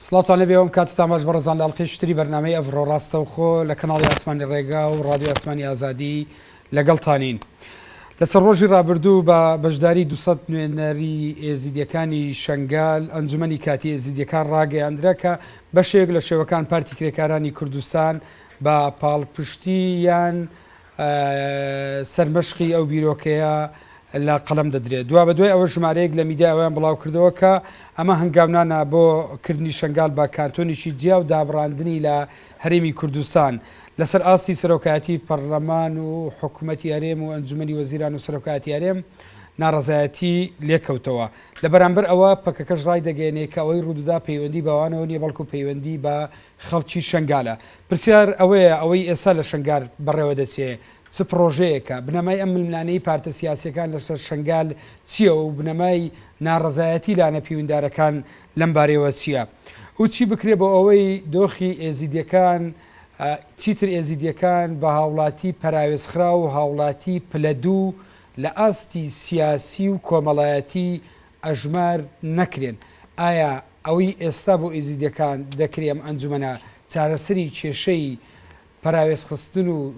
سڵاتان لەبێ ئەوم کاتتان باش بەڕێزان لە ئەڵقەی شتری بەرنامەی ئەڤڕۆ ڕاستەوخۆ لە کەناڵی ئاسمانی ڕێگا و ڕادیۆ ئاسمانی ئازادی لەگەڵتانین. لەسەر ڕۆژی ڕابردوو بە بەشداری 200 نوێنەری ئێزیدیەکانی شنگال ئەنجومەنی کاتی ئێزیدیەکان ڕاگەیاندرا کە بەشێک لە شێوەکان پارتی کرێکارانی کوردستان بە پاڵپشتی یان سەرمەشقی ئەو بیرۆکەیە لە قەڵەم دەدرێت. دوا بە دوای ئەوە ژمارەیەک لە میدیا ئەویان بڵاو کردەوە کە ئەمە هەنگاونانە بۆ کردنی شنگال بە کانتۆنیشی جیا و دابڕاندنی لە هەرێمی کوردستان لەسەر ئاستی سەرۆکایەتی پەرلەمان و حکوومەتی هەرێم و ئەنجومەنی وەزیران و سەرۆکایەتی هەرێم ناڕەزایەتی لێکەوتەوە. لە بەرامبەر ئەوە پەکەکەش ڕای دەگەێنێت کە ئەوەی ڕوودەدا پەیوەندی بەوانەوە نیە بەڵکو پەیوەندی بە خەڵکی شنگالە. پرسیار ئەوەیە ئەوەی ئێستا لە شنگال بەڕێوە دەچێت چ پرۆژەیەکە بنەمای ئەم ململانەی پارتە سیاسیەکان لەسەر شنگال چییە و بنەمای ناڕەزایەتی لاە پەیوەنددارەکان لەم بارەوە چییە و چی بکرێ بۆ ئەوەی دۆخی ئێزیدیەکان چیتر ئێزیدیەکان بە هاوڵاتی پەراوێزخرا و هاوڵاتی پلەدوو لە ئاستی سیاسی و کۆمەڵایەتی ئەژمار نەکرێن. ئایا ئەوەی ئێستا بۆ ئێزیدیەکان دەکرێم ئەنجومەنە چارەسەری کێشەی پەراوێز خستن و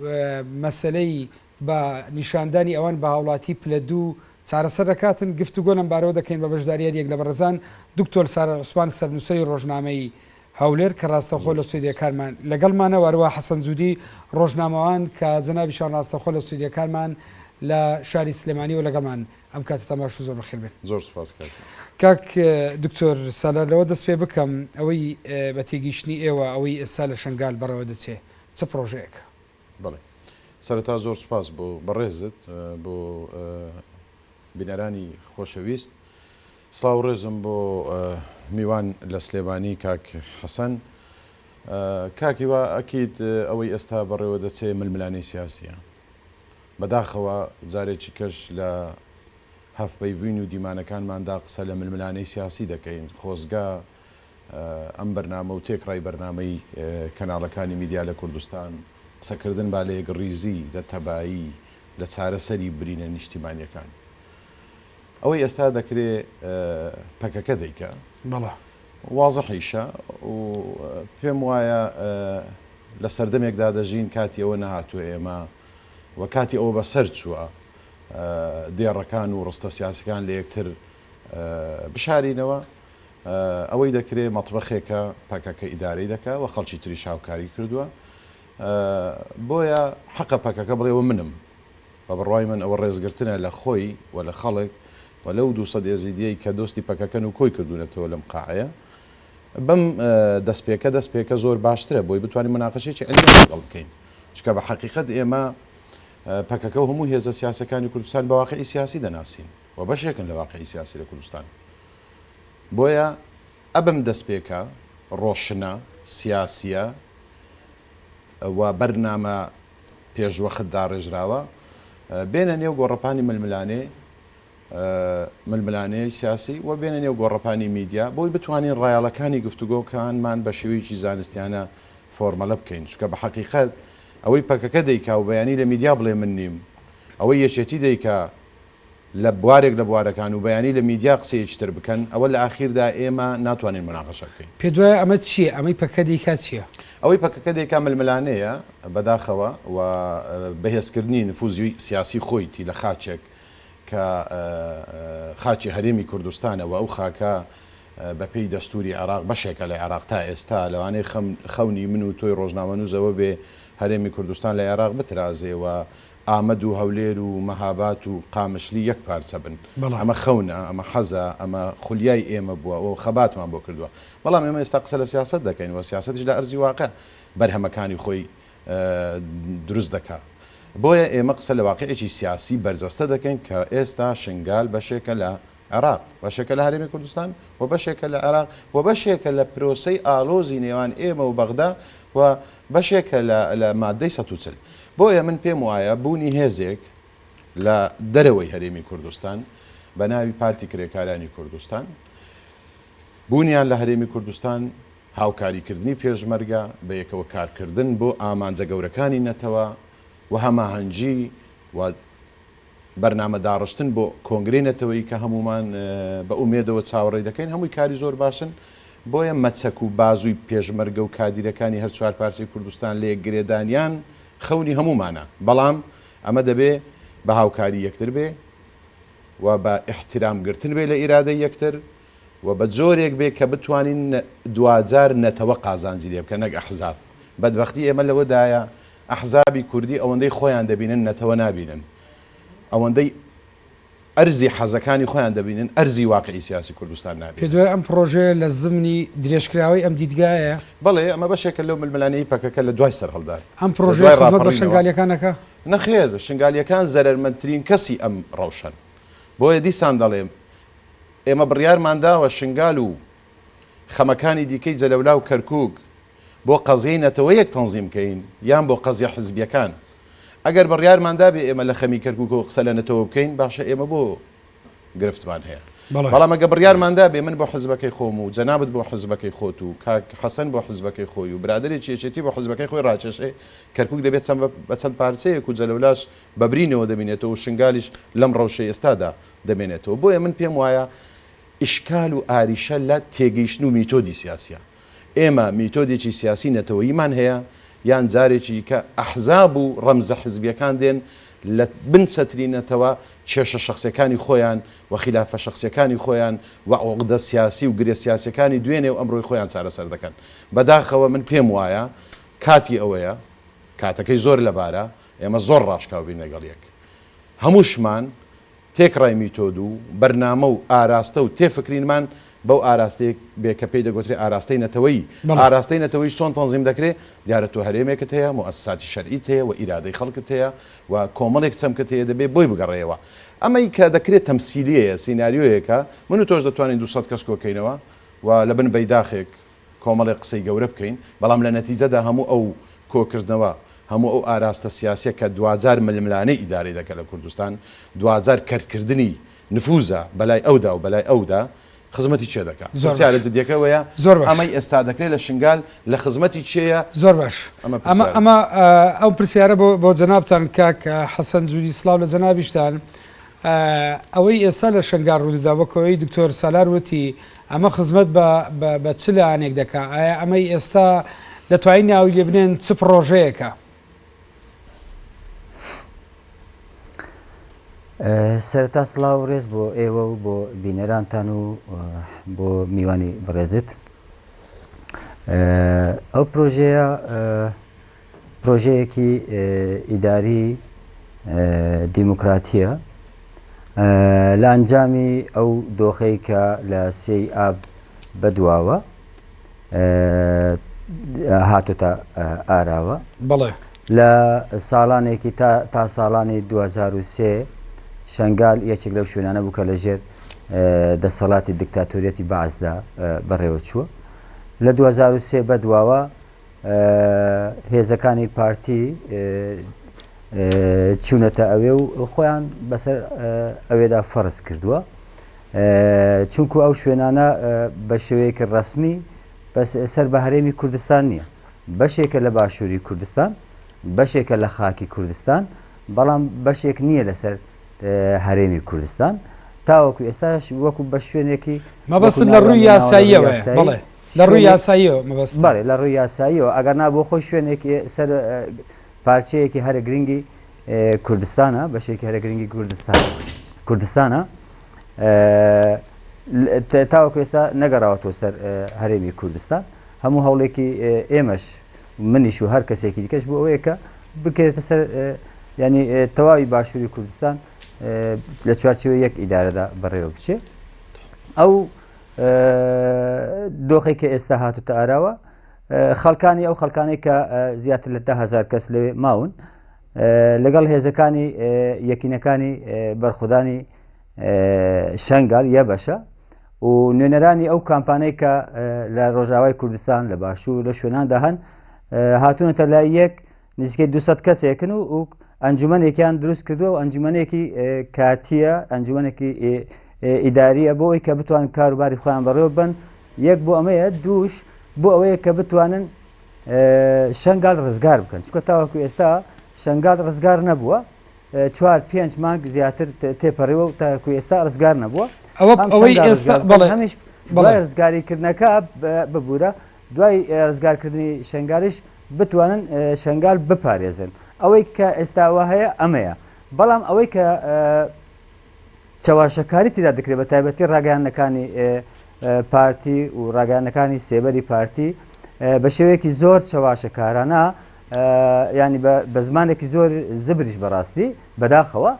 مەسلەی بە نیشاندانی ئەوان بە هاوڵاتی پلەدوو چارەسەر دەکاتن گفتوگۆ لەم بارەوە دەکەین بە بەشداریە یەک لە بەڕێزان دکتۆر سارە عوسمان سەرنووسەری ڕۆژنامەی هەولێر کە ڕاستەخۆ لە سوێدیەکانمان لەگەڵمانە وەروە حەسەن جوودی ڕۆژنامەوان کە جەنابیشان ڕاستەخۆ لە سوێدیەکانمان لە شاری سلێمانی و لەگەڵمان ئەم کاتتان باش و زۆر بەخێر بێن. زۆر سپاس کاک دکتۆر سالار لەوە دەست پێ بکەم ئەوەی بە تێگەیشتنی ئێوە ئەوەی ئێستا لە شنگال بەڕەوە دەچێت چه پرۆژەیەکە؟ بڵێ سەرەتا زۆر سپاس بۆ بەڕێزت بۆ بینەرانی خۆشەویست. سڵاو ڕێزم بۆ میوان لە سلێمانی کاک حەسەن. کاکیوە ئەکیت ئەوەی ئێستا بەڕێوە دەچێت ململانەی سیاسیە بەداخەوە جارێکی کەش لە هەفپەیوین و دیمانەکانماندا قسە لە ململانەی سیاسی دەکەین. خۆزگا ئەم بەرنامە و تێکڕای بەرنامەی کەناڵەکانی میدیا لە کوردستان قسەکردن با لە یەکڕیزی لە تەبایی لە چارەسەری برینە نیشتیمانیەکان ئەوەی ئێستا دەکرێت پەکەکە دەیکە بەڵێ وازەحیشە و پێم وایە لە سەردەمێکدا دەژین کاتی ئەوە نەهاتووە ئێمە و کاتی ئەوە بەسەر چووە دێڕەکان و ڕستە سیاسەکان لە یەکتر بشارینەوە. ئەوەی دەکرێت مەطبەخێکە پەکەکە ئیدارەی دەکە و خەڵکی تری شاوکاری کردووە بۆیە حەقە پەکەکە بڵێەوە منم بە بڕوای من ئەوە ڕێزگرتنە لە خۆی و لە خەڵک و لەو 200 ئێزیدیەی کە دۆستی پەکەکەن و کۆی کردوونەتەوە لەم قاعەیە بەم دەستپێکە زۆر باشترە بۆی بتوانین مناقەشێکی ئەلی لەگەڵ بکەین چکە بە حەقیقەت ئێمە پەکەکە و هەموو هێزە سیاسەکانی کوردستان بە واقعی سیاسی دەناسین و بەشێکن لە واقعی سیاسی لە کوردستان. بۆیە ئەبم دەستپێکە ڕۆشنە سیاسیە و بەرنامە پێشوەخت داڕێژراوە بێنە نێو گۆڕەپانی ململانەی سیاسی و بێنە نێو گۆڕەپانی میدیا بۆی بتوانین ڕایاڵەکانی گفتوگۆکانمان بە شێوەیەکی زانستیانە فۆرمەلە بکەین چکە بە حەقیقەت ئەوەی پەکەکە دەیکا و بەیانی لە میدیا بڵێ من نیم ئەوەی یەکێتی دەیکا لە بوارێک لە بوارەکان و بەیانی لە میدیا قسەیەکتر بکەن ئەوە لە ئاخیردا ئێمە ناتوانین مناقەشە بکەین. پێ دوای ئەمە چییە؟ ئەمەی پەکە دەیکا چییە؟ ئەوەی پەکەکە دەیکا ململانەیە بەداخەوە و بەهێزکردنی نفوزی سیاسی خۆیتی لە خاچێک کە خاچی هەرێمی کوردستانەوە ئەو خاکە بەپێی دەستوری عێراق بەشێکە لە عێراق تا ئێستا لەوانەیە خەونی من و تۆی ڕۆژنامەنووسەوە بێ هەرێمی کوردستان لە عێراق بترازێەوە ئامەد و هەولێر و مەهابات و قامشلی یەک پارچە بن. ئەمە خەونە ئەمە حەزە ئەمە خولیای ئێمە بووە و خەباتمان بۆ کردووە. بەڵام ئێمە ئێستا قسە لە سیاست دەکەین و سیاستش لە ئەرزی واقع بەرهەمەکانی خۆی دروست دەکات. بۆیە ئێمە قسە لە واقعێکی سیاسی بەرجەستە دەکەین کە ئێستا شنگال بەشێکە لە عێراق بەشێکە لە هەرێمی کوردستان و بەشێکە لە عێراق و بەشێکە لە پرۆسەی ئالۆزی نێوان ئێمە و بەغدا و بەشێکە لە مادەی 140. بۆیە من پێم وایە بوونی هێزێک لە دەرەوەی هەرێمی کوردستان بە ناوی پارتی کرێکارانی کوردستان بوونیان لە هەرێمی کوردستان هاوکاریکردنی پێشمەرگە بە یەکەوە کارکردن بۆ ئامانجە گەورەکانی نەتەوە و هەماهەنگی و بەرنامە داڕشتن بۆ کۆنگرەی نەتەوەی کە هەمومان بە ئومێدەوە چاوەڕێی دەکەین هەمووی کاری زۆر باشن بۆیە مەچەک و بازووی پێشمەرگە و کادیرەکانی هەر چوار پارچەی کوردستان لە یەکگرێدانیان خەونی هەمومانە بەڵام ئەمە دەبێ بە هاوکاری یەکتر بێ و بە احترامگرتن بێ لە ئیرادەی یەکتر و بە جۆرێک بێ کە بتوانین دوجار نەتەوە قازانجی لێ بکە نەک ئەحزاب بەدبەختی ئێمە لەوەدایە ئەحزابی کوردی ئەوەندەی خۆیان دەبینن نەتەوە نابینن ئەوەندەی ئەرزی حەزەکانی خۆیان دەبینن ئەرزی واقعی سیاسی کوردستان نابێت. پێ دوای ئەم پرۆژێ لە زمنی درێژکراوی ئەم دیدگایە بەڵێ ئەمە بەشێکە لەو ململانەی پەکەکە لە دوای سەر هەڵدار ئەم پرۆژێ خزمەت بە شنگالیەکانەکە نەخێر شنگالیەکان زەرمەندترین کەسی ئەم ڕەوشن بۆیە دیسان دەڵێم ئێمە بڕیارمانداوە شنگال و خەمەکانی دیکەی جەلەولا و کەرکووک بۆ قەزیەی نەتەوە یەک تەنزیم بکەین یان بۆ قەزیە حزبیەکان ئەگەر بڕیارماندا بێ ئێمە لە خەمی کەرکووک و قسە لە نەتەوە بکەین باشە ئێمە بۆ گرفتمان هەیە بەڵام ئەگە بڕیارماندا بێ من بۆ حزبەکەی خۆم و جەنابەت بۆ حزبەکەی خۆت و کاک حەسەن بۆ حزبەکەی خۆی و برادێکی یەکێتی بۆ حزبەکەی خۆی ڕاکێشێ کەرکووک دەبێت بە چەند پارچەیەک و جەلەولاش بەبرینەوە دەبینێتەوە و شنگالیش لەم ڕەوشەی ئێستادا دەمێنێتەوە بۆیە من پێم وایە ئیشکال و ئاریشە لە تێگەیشتن و میتۆدی سیاسیە ئێمە میتۆدێکی سیاسی نەتەوەییمان هەیە یان جارێکی کە ئەحزاب و ڕەمزە حزبیەکان دێن لە بن سەترینەتەوە کێشە شخصیەکانی خۆیان و خلافە شخصیەکانی خۆیان و عقدە سیاسی و گرێ سیاسیەکانی دوێنێ و ئەمڕۆی خۆیان چارەسەر دەکەن بەداخەوە من پێم وایە کاتی ئەوەیە کاتەکەی زۆر لەبارە ئێمە زۆر ڕاشکاوبین لەگەڵ یەک هەمووشمان تێکڕای میتۆد و بەرنامە و ئاراستە و تێفکرینمان بەو ئاراستەیەک بێ کە پێی دەگوترێ ئاراستەی نەتەوەی ئاراستەی نەتەوەی چۆن تەنزیم دەکرێت دیارە تۆ هەرێمێکت هەیە مؤسساتی شەرعیت هەیە و ئیرادەی خەڵکت هەیە و کۆمەڵێک چەمکت هەیە دەبێت بۆی بگەڕێەوە ئەمەی کە دەکرێت تەمسیلیەیە سیناریۆیەکە من و تۆش دەتوانین 200 کەس کۆکەینەوە و لە بن بەیداخێک کۆمەڵێک قسەی گەورە بکەین بەڵام لە نەتیجەدا هەموو ئەو کۆکردنەوە هەموو ئەو ئاراستە سیاسیە کە دوجار ململانەی ئیداری دەکە لە کوردستان دوجار کەرتکردنی نفوزە بەلای ئەودا و بەلای ئەودا خزمەتی چێ دەکات سیارە جدیەکەوەیە ئەمەی ئێستا دەکرێت لە شنگال لە خزمەتی چێە زۆر باش ئەمە ئەو پرسیارە بۆ جەنابتان کاک حەسەن جووری سڵاو لە جەنابیشتان ئەوەی ئێستا لە شنگال ڕوودەدا وەکەوەی دکتۆر سالار وتی ئەمە خزمەت بە چ لایەنێک دەکات ئایا ئەمەی ئێستا دەتوانین ناوی لێ بنێن چ پرۆژەیەکە سەرتا سڵاو ڕێز بۆ ئێوە و بۆ بینەرانتان و بۆ میوانی بڕێزت ئەو پرۆژەیە پرۆژەیەکی ئیداری دیموکراتیە لە ئەنجامی ئەو دۆخەی کە لە سێی ئاب بەدواوە هاتوتە ئاراوە بەڵێ لە ساڵانێکی تا ساڵانی 2023 شنگال یەکێک لەو شوێنانە بوو کە لەژێر دەسەڵاتی دیکتاتۆریەتی بەعزدا بەڕێوە چووە لە 2023 بەدواوە هێزەکانی پارتی چوونەتە ئەوێ و خۆیان بەسەر ئەوێدا فەرز کردووە چونکو ئەو شوێنانە بە شێوەیەکی ڕەسمی سەر بە هەرێمی کوردستان نییە بەشێکە لە باشووری کوردستان بەشێکە لە خاکی کوردستان بەڵام بەشێک نییە لەسەر هەرێمی کوردستان تاوەکو ئێستاش وەکو بە شوێنێکی مەبەست لە ڕووی یاساییەوە بڵێ لە ڕووی یاساییەوە مەبەست بەڵێ لە ڕووی یاساییەوە ئەگەر نا بۆ خۆی شوێنێکی سەر پارچەیەکی هەرە گرنگی کوردستانە بەشێکی هەرە گرنگی کوردستانە تاوەکو ئێستا نەگەڕاوەتەوە سەر هەرێمی کوردستان هەموو هەوڵێکی ئێمەش منیش و هەر کەسێکی دیکەش بۆ ئەوەیە کە بکرێتە سەر ینی تەواوی باشووری کوردستان لە چوارچەوە یەک ئیدارەدا بەڕێوە بچێ ئەو دۆخێک کە ئێستا هاتوتە ئاراوە خەڵکانی ئەو خەڵکانەی کە زیاتر لە 10,000 کەس لەوێ ماون لەگەڵ هێزەکانی یەکینەکانی بەرخودانی شنگال یە بەشە و نوێنەرانی ئەو کامپانەی کە لە ڕۆژاوای کوردستان لە باشوور لە شوێناندا هەن هاتوونەتە لای یەک نزیکەی 200 کەسێکن و ئەنجومەنێکیان دروست کردووە و ئەنجومەنێکی کاتیە ئەنجومەنێکی ئیداریە بۆ ئەوەی کە بتوانن کاروباری خۆیان بەڕێوە بن یەک بۆ ئەمەیە دووش بۆ ئەوەیە کە بتوانن شنگال ڕزگار بکەن چکە تاوەکو ئێستا شنگال ڕزگار نەبووە 4-5 مانگ زیاتر تێپەڕێەوە و تاکو ئێستا ڕزگار نەبووە ئەوەی ئێستا بڵێ دوای ڕزگاریکردنەکە ببوورە دوای ڕزگارکردنی شنگاریش بتوانن شنگال بپارێزن ئەوەی کە ئێستاوە هەیە ئەمەیە بەڵام ئەوەی کە چاواشەکاری تیدا دەکرێت بە تایبەتی ڕاگەیاندنەکانی پارتی و ڕاگەیاندنەکانی سێبەری پارتی بە شێوەیەکی زۆر چاواشەکارانە ینی بە زمانێکی زۆر زبریش بەڕاستی بەداخەوە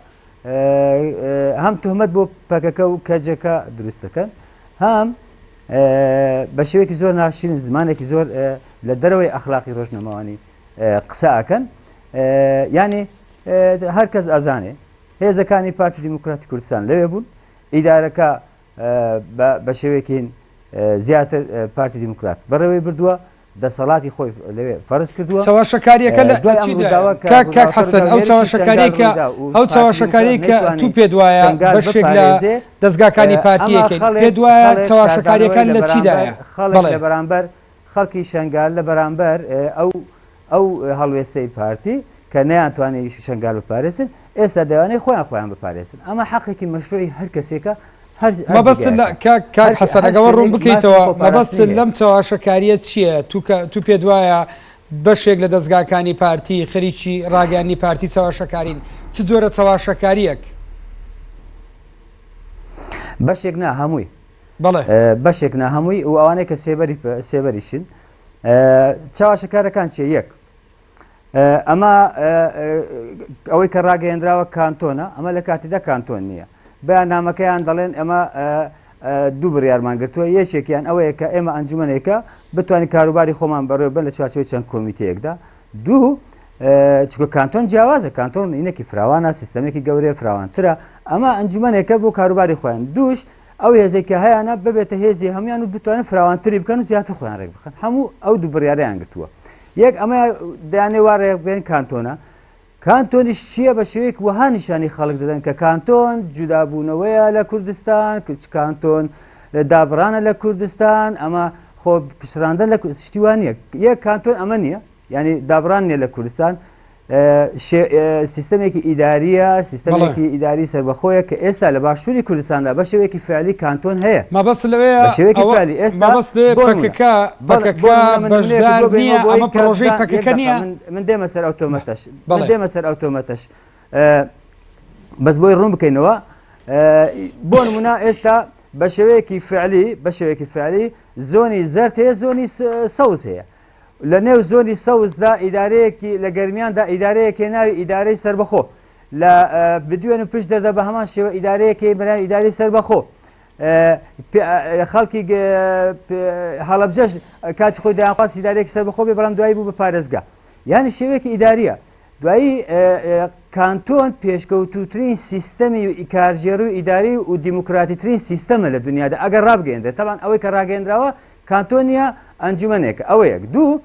هەم تهمەت بۆ پەکەکە و کەجەکە دروست دەکەن هەم بە شێوەیەکی زۆر ناشرین زمانێکی زۆر لە دەرەوەی ئەخلاقی ڕۆژنەماوانی قسە ئەکەن ینی هەر کەس ئەزانێ هێزەکانی پارتی دیموکراتی کوردستان لەوێ بوون ئیدارەکە بە شێوەیەکین زیاتر پارتی دیموکرات بەڕێوەی بردووە دەسەڵاتی خۆی لەوێ فەرز کردووە چاواشەکاریەکە لە کاک حەسەن ئەو چاواشەکاریکە ئەو چاواشەکاری کە تو پێ دوایە بەشێک لە دەستگاکانی پارتیەکەین پێ دوایە چاواشەکاریەکان لە چیدایە لە بەرامبەر خەڵکی شنگال لە بەرامبەر ئەو هەڵوێستەی پارتی کە نەیانتوانێت شنگال بپارێزن ئێستا دەوانێت خۆیان بپارێزن ئەمە حەقێکی مەشروعی هەر کەسێکە مەبەست کاک حەسەن ئەگەوە ڕوون بکەیتەوە مەبەست لەم چاواشەکاریە چییە تو پێ دوایە بەشێک لە دەستگاکانی پارتی خەریکی ڕاگەیاندنی پارتی چاواشەکارین چ جۆرە چاواشەکاریەک بەشێک نا هەمووی بەڵێ بەشێک نا هەمووی و ئەوانەیە کە سێبەریشن چاواشەکارەکان چیە یەک ئەمە ئەوەی کە ڕاگەیەندراوە کانتۆنە ئەمە لە کاتیدا کانتۆن نییە بەیاننامەکەیان دەڵێن ئەمە دوو بڕیارمان گرتووە یەکێکیان ئەوەیە کە ئێمە ئەنجومەنێکە بتوانین کاروباری خۆمان بەڕێوە بن لە چوارچەوەی چەند کۆمیتەیەکدا دوو چکە کانتۆن جیاوازە کانتۆن اینەکی فراوانە سیستەمێکی گەورەیە فراوانترە ئەمە ئەنجومەنێکە بۆ کاروباری خۆیان دووش ئەو هێزێکە هەیەە ببێتە هێزی هەمویان و بتوانن فراوانتری بکەن و زیاتر خۆیان ڕێک بخەن هەموو ئەو دوو بڕیارەیان گرتووە یەک ئەمە دەیانێ وارێک بێن کانتۆنە کانتۆنیش چییە بە شێوەیەک وەها نیشانی خەڵک دەدەن کە کانتۆن جودابوونەوەیە لە کوردستان کانتۆن دابڕانە لە کوردستان ئەمە خۆ پشتراندن لە شتیوانیە یەک کانتۆن ئەمە نییە ینی دابڕان نیە لە کوردستان سیستەمێکی ئیداریە سیستەمێکی ئیداری سەربەخۆیە کە ئێستا لە باشووری کوردستاندا بە شێوەیەکی فعلی کانتۆن هەیە مەبەست لەوەیە پەکەکە بەشدار نییە ئەمە پرۆژەی پەکەکە نییە من دێمە سەر ئۆتۆمەتەش دێمە سەر ئۆتۆمەتەش بەس بۆی ڕوون بکەینەوە بۆ نمونە ئێستا بە شێوەیەکی فعلی زۆنی زەرد هەیە زۆنی سەوز هەیە لە نێو زۆنی سەوزدا ئیدارەیەکی لە گەرمیاندا ئیدارەیەکی ناوی ئیدارەی سەربەخۆ لە بدوێن و پشت دەردا بە هەمان شێوە ئیدارەیەکی بەناوی ئیداری سەربەخۆ خەڵکی هەڵەبجەش کاتی خۆی دایانخواست ئیدارەیەکی سەربەخۆ بێ بەڵام دوایی بوو بە پارێزگا یعنی شێوەیەکی ئیداریە دوایی کانتۆن پێشکەوتوترین سیستەمی کارژێڕووی ئیداری و دیموکراتیترین سیستەمە لە دنیادا ئەگەر ڕابگەێنرێت تەبان ئەوەی کە ڕاگەێنراوە کانتۆنیە ئەنجومەنێکە ئەوە یەک دوو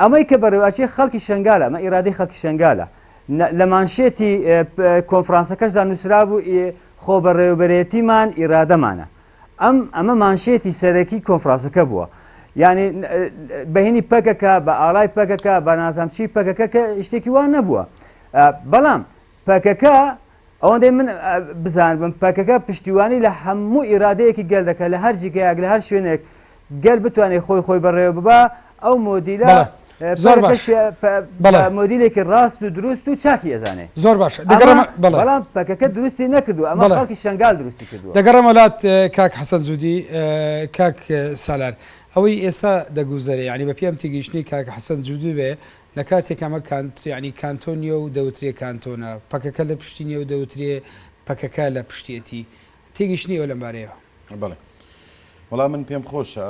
ئەمەی کە بەڕێواچی خەڵکی شنگالە ئەمە ئیرادەی خەڵکی شنگالە لە مانشێتی کۆنفرانسەکەشدا نووسرا بوو خۆ بەڕێوەبەرێتیمان ئیرادەمانە ئەمە مانشێتی سەرەکی کۆنفرانسەکە بووە یعنی بەهێنی پەکەکە بە ئاڵای پەکەکە بە نازانچی پەکەکە کە شتێکی وان نەبووە بەڵام پەکەکە ئەوەندەی من بزانم پەکەکە پشتیوانی لە هەموو ئیرادەیەکی گەل دەکە لە هەر جگەیەک لە هەر شوێنێک گەل بتوانێت خۆی بەڕێوە ببا ئەو مۆدیلە زۆر باش مۆدیلێکی ڕاست و دروست و چاکی ئەزانێ زۆر باش بەڵام پەکەکە دروستی نەکردو ئەمە خەڵکی شنگال دروستی کردووە دەگەڕم وڵات کاک حەسەن جوودی کاک سالار ئەوەی ئێستا دەگوزارێ ینی بە پێم تێگەیشتنی کاک حەسەن جوودی بێ لە کاتێک ئەمە ینی کانتۆنیە و دەوترێ کانتۆنە پەکەکە لە پشتینیە و دەوترێ پەکەکە لە پشتێتی تێگەیشتنی ئەو لەمبارەیەوە بەڵێ وەڵام من پێم خۆشە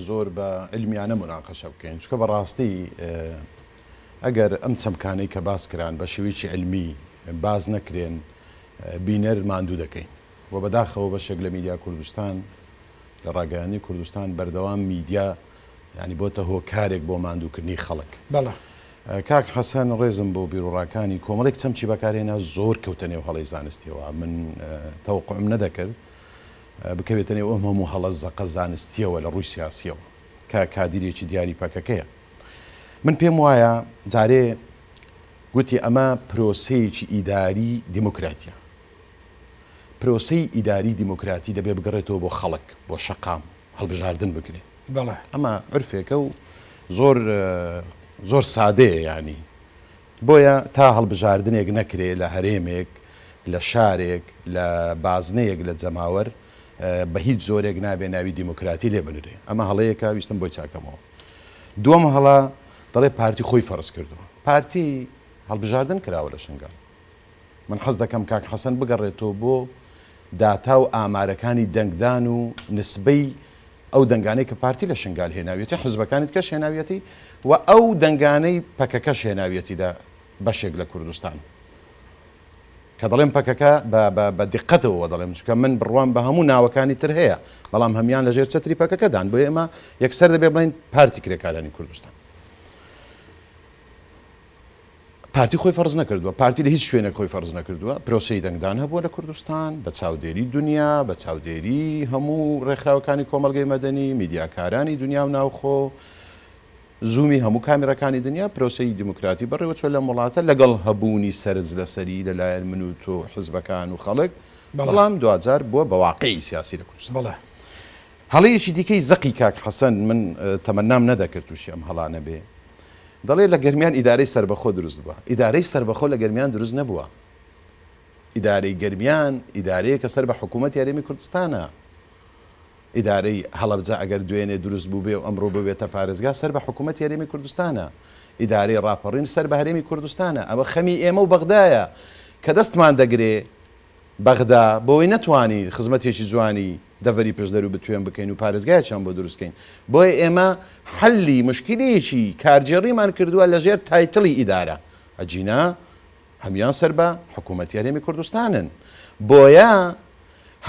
زۆر بە علمیانە مناقەشە بکەین چکە بەڕاستی ئەگەر ئەم چەمکانەی کە باس کران بە شێوەیەکی علمی باز نەکرێن بینەر ماندوو دەکەین و بەداخەوە بەشێک لە میدیا کوردستان لە ڕاگەیاندنی کوردستان بەردەوام میدیا ینی بۆتە هۆکارێک بۆ ماندووکردنی خەڵک کاک حەسەن ڕێزم بۆ بیرۆڕاکانی کۆمەڵێک چەمچی بەکارێنا زۆر کەوتە نێو هەڵی زانستیەوە من تەوقعم نەدەکرد بکەوێتە نێو ئەم هەموو هەڵە زەقە زانستیەوە لە ڕووی سیاسیەوە کە کادیرێکی دیاری پەکەکەیە من پێم وایە جارێ گوتی ئەمە پرۆسەیەکی ئیداری دیموکراتیە پرۆسەی ئیداری دیموکراتی دەبێ بگەڕێتەوە بۆ خەڵک بۆ شەقام هەڵبژاردن بکرێ بەڵێ ئەمە عرفێکە و زۆر سادەیە ینی بۆیە تا هەڵبژاردنێک نەکرێ لە هەرێمێک لە شارێک لە بازنەیەک لە جەماوەر بە هیچ زۆرێک نابێ ناوی دیموکراتی لێ بنرێ ئەمە هەڵەیەکە ویستم بۆی چاکەمەوە دووەم هەڵا دەڵێ پارتی خۆی فەرز کردووە پارتی هەڵبژاردن کراوە لە شنگال من حەز دەکەم کاک حەسەن بگەڕێتەوە بۆ داتا و ئامارەکانی دەنگدان و نسبەی ئەو دەنگانەی کە پارتی لە شنگال هێناویەتی حزبەکانت کەش هێناویەتی و ئەو دەنگانەی پەکەکەش هێناویەتیدا بەشێک لە کوردستان کە دەڵێم پەکەکە بە دیقەتەوە دەڵێم چکە من بڕوان بە هەموو ناوەکانی تر هەیە بەڵام هەمیان لەژێر چەتری پەکەکەدان بۆ ئێمە یەکسەر دەبێ بڵین پارتی کرێکارانی کوردستان پارتی خۆی فەرز نەکردووە پارتی لە هیچ شوێنە خۆی فەرز نەکردووە پرۆسەی دەنگدان هەبووە لە کوردستان بە چاودێری دنیا بە چاودێری هەموو ڕێکخراوەکانی کۆمەلگەی مەدەنی میدیاکارانی دنیا و ناوخۆ زوومی هەموو کامێرەکانی دنیا پرۆسەی دیموکراتی بەڕێوە چۆن لە وڵاتە لەگەڵ هەبوونی سەرنج لەسەری لەلایەن من و تۆ حزبەکان و خەڵک بەڵام 2000 بووە بە واقعی سیاسی لە کوردستان بەڵێ هەڵەیەکی دیکەی زەقی کاک حەسەن من تەمەنام نەدەکرد تووشی ئەم هەڵانە بێ دەڵێ لە گەرمیان ئیدارەی سربەخۆ دروست بووە ئیدارەی سربەخۆ لە گەرمیان دروست نەبووە ئیدارەی گەرمیان ئیدارەیە کە سەر بە حکوومەت یاریمی کوردستانە ئیدارەی هەڵەبجە ئەگەر دوێنێ دروست بوو بێ و ئەمڕۆ ببێتە پارێزگا سەر بە حکوومەت یاریمی کوردستانە ئیدارەی ڕاپەڕین سەر بە هەرێمی کوردستانە ئەوە خەمی ئێمە و بەغدایە کە دەستمان دەگرێ بەغدا بۆی نەتوانی خزمەتێکی جوانی دەڤەری پشدەر و بتوێن بکەین و پارێزگایەکیان بۆ دروستکەین بۆیە ئێمە حەلی مشکلەیەکی کارجێڕیمان کردووە لەژێر تایتڵی ئیدارە ئەجینا هەمیان سەر بە حکوومەت یاریمی کوردستانن بۆیە